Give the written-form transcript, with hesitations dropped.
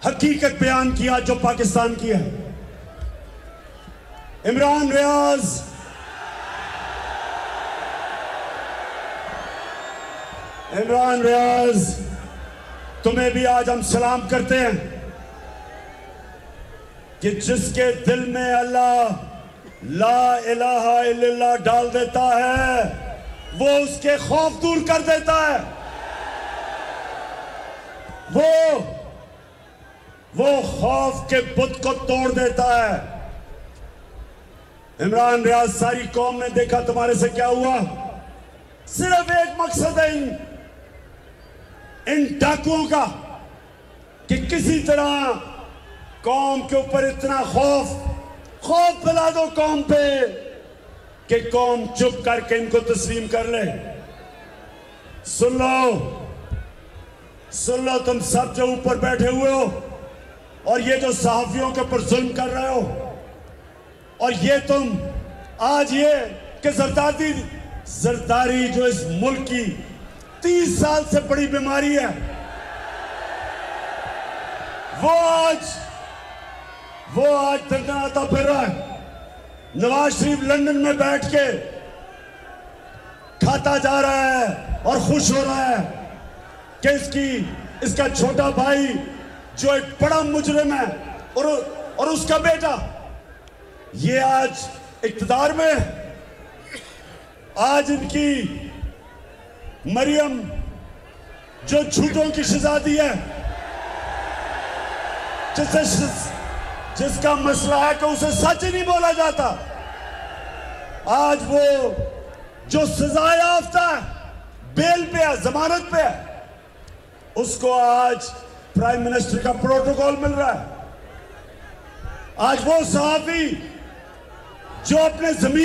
हकीकत बयान किया जो पाकिस्तान की है। इमरान रियाज, तुम्हें भी आज हम सलाम करते हैं कि जिसके दिल में अल्लाह ला इलाहा इल्लल्लाह डाल देता है वो उसके खौफ दूर कर देता है। वो खौफ के बुत को तोड़ देता है। इमरान रियाज, सारी कौम ने देखा तुम्हारे से क्या हुआ। सिर्फ एक मकसद है इन डाकुओं का कि किसी तरह कौम के ऊपर इतना खौफ फैला दो कौम पे कि कौम चुप करके इनको तस्लीम कर ले। सुन लो तुम सब जो ऊपर बैठे हुए हो और ये जो सहाफियों के ऊपर जुल्म कर रहे हो, और ये तुम आज ये कि जरदारी जो इस मुल्क की 30 साल से बड़ी बीमारी है, वो आज दर्दनाता फिर रहा है। नवाज शरीफ लंदन में बैठ के खाता जा रहा है और खुश हो रहा है कि इसका छोटा भाई जो एक बड़ा मुजरिम है और उसका बेटा ये आज इख्तिदार में। आज इनकी मरियम जो झूठों की शहजादी है, जिसका मसला है कि उसे सच ही नहीं बोला जाता, आज वो जो सजा याफ्ता है, बेल पे है, जमानत पे है, उसको आज प्राइम मिनिस्टर का प्रोटोकॉल मिल रहा है। आज वो सहाफी जो अपने जमीन